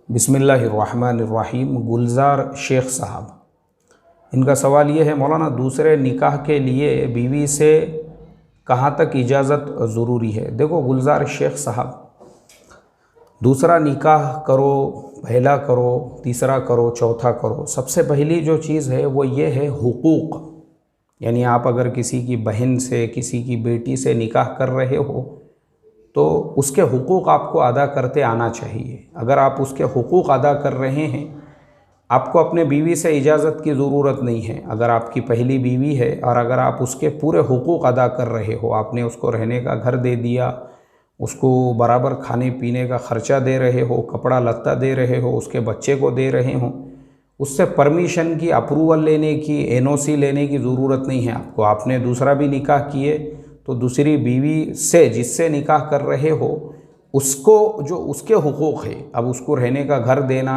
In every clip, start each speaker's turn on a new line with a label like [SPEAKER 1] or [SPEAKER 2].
[SPEAKER 1] बिस्मिल्लाहिर्रहमानिर्रहीम। गुलजार शेख साहब, इनका सवाल ये है, मौलाना दूसरे निकाह के लिए बीवी से कहाँ तक इजाज़त ज़रूरी है? देखो गुलजार शेख साहब, दूसरा निकाह करो, पहला करो, तीसरा करो, चौथा करो, सबसे पहली जो चीज़ है वो ये है हुकूक। यानी आप अगर किसी की बहन से, किसी की बेटी से निकाह कर रहे हो तो उसके हुकूक आपको अदा करते आना चाहिए। अगर आप उसके हुकूक अदा कर रहे हैं, आपको अपने बीवी से इजाज़त की ज़रूरत नहीं है। अगर आपकी पहली बीवी है और अगर आप उसके पूरे हुकूक अदा कर रहे हो, आपने उसको रहने का घर दे दिया, उसको बराबर खाने पीने का ख़र्चा दे रहे हो, कपड़ा लत्ता दे रहे हो, उसके बच्चे को दे रहे हो, उससे परमिशन की, अप्रूवल लेने की, एनओसी लेने की ज़रूरत नहीं है आपको। आपने दूसरा भी निकाह किए तो दूसरी बीवी से जिससे निकाह कर रहे हो उसको जो उसके हुकूक है, अब उसको रहने का घर देना,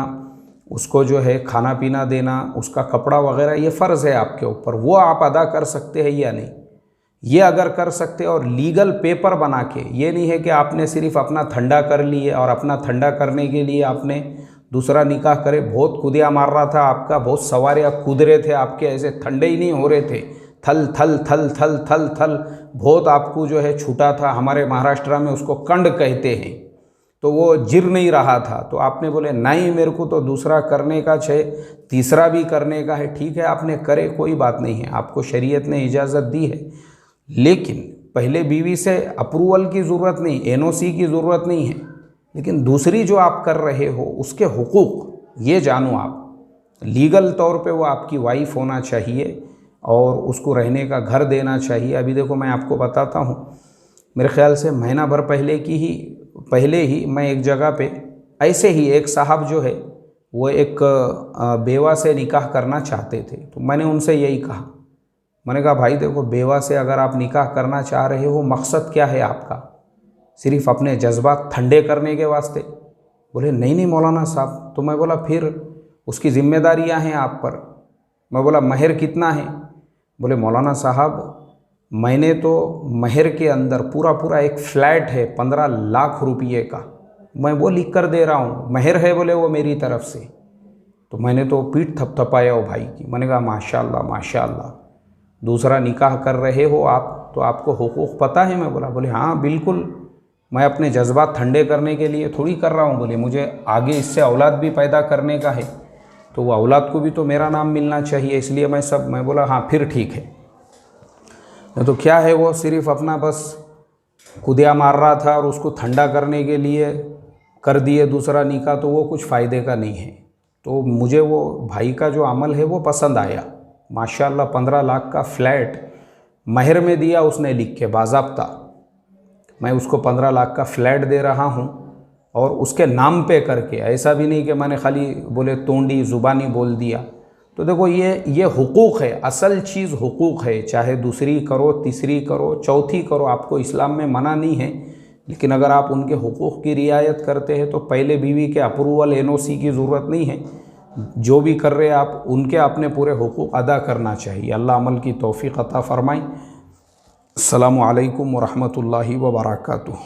[SPEAKER 1] उसको जो है खाना पीना देना, उसका कपड़ा वगैरह, ये फ़र्ज़ है आपके ऊपर, वो आप अदा कर सकते हैं या नहीं, ये अगर कर सकते और लीगल पेपर बना के, ये नहीं है कि आपने सिर्फ अपना ठंडा कर लिए और अपना ठंडा करने के लिए आपने दूसरा निकाह करे। बहुत कूदिया मार रहा था आपका, बहुत सवारियाँ कूद रहे थे आपके, ऐसे ठंडे ही नहीं हो रहे थे, थल थल थल थल थल थल बहुत आपको जो है छूटा था। हमारे महाराष्ट्र में उसको कंड कहते हैं। तो वो जिर नहीं रहा था, तो आपने बोले नहीं मेरे को तो दूसरा करने का है, तीसरा भी करने का है। ठीक है, आपने करे, कोई बात नहीं है, आपको शरीयत ने इजाज़त दी है, लेकिन पहले बीवी से अप्रूवल की ज़रूरत नहीं, एनओसी की ज़रूरत नहीं है। लेकिन दूसरी जो आप कर रहे हो उसके हुकूक ये जानो, आप लीगल तौर पे वो आपकी वाइफ होना चाहिए और उसको रहने का घर देना चाहिए। अभी देखो मैं आपको बताता हूँ, मेरे ख़्याल से महीना भर पहले ही मैं एक जगह पे ऐसे ही एक साहब जो है वो एक बेवा से निकाह करना चाहते थे। तो मैंने उनसे यही कहा, मैंने कहा भाई देखो, बेवा से अगर आप निकाह करना चाह रहे हो, मकसद क्या है आपका? सिर्फ़ अपने जज्बात ठंडे करने के वास्ते? बोले नहीं नहीं मौलाना साहब। तो मैं बोला फिर उसकी ज़िम्मेदारियाँ हैं आप पर। मैं बोला महर कितना है? बोले मौलाना साहब मैंने तो महर के अंदर पूरा एक फ़्लैट है 15 लाख रुपये का, मैं वो लिख कर दे रहा हूँ, महर है बोले वो मेरी तरफ से। तो मैंने तो पीठ थपथपाया वो भाई की। मैंने कहा माशाल्लाह माशाल्लाह, दूसरा निकाह कर रहे हो आप तो आपको हुकूक पता है? मैं बोले हाँ बिल्कुल, मैं अपने जज्बात ठंडे करने के लिए थोड़ी कर रहा हूँ, बोले मुझे आगे इससे औलाद भी पैदा करने का है, तो वो औलाद को भी तो मेरा नाम मिलना चाहिए, इसलिए मैं बोला हाँ फिर ठीक है। तो क्या है, वो सिर्फ़ अपना बस कुदिया मार रहा था और उसको ठंडा करने के लिए कर दिए दूसरा निकाह, तो वो कुछ फ़ायदे का नहीं है। तो मुझे वो भाई का जो अमल है वो पसंद आया। माशाल्लाह 15 लाख का फ्लैट महर में दिया उसने लिख के बाज़ाब्ता। मैं उसको 15 लाख का फ्लैट दे रहा हूँ और उसके नाम पे करके, ऐसा भी नहीं कि मैंने खाली बोले तोंडी ज़ुबानी बोल दिया। तो देखो ये हुकूक है, असल चीज़ हुकूक है। चाहे दूसरी करो, तीसरी करो, चौथी करो, आपको इस्लाम में मना नहीं है, लेकिन अगर आप उनके हुकूक की रियायत करते हैं तो पहले बीवी के अप्रूवल, एनओसी की ज़रूरत नहीं है। जो भी कर रहे आप उनके अपने पूरे हुकूक अदा करना चाहिए। अल्लाह अमल की तौफ़ीक़ अता फ़रमाए। अस्सलामु अलैकुम व रहमतुल्लाहि व बरकातुहू।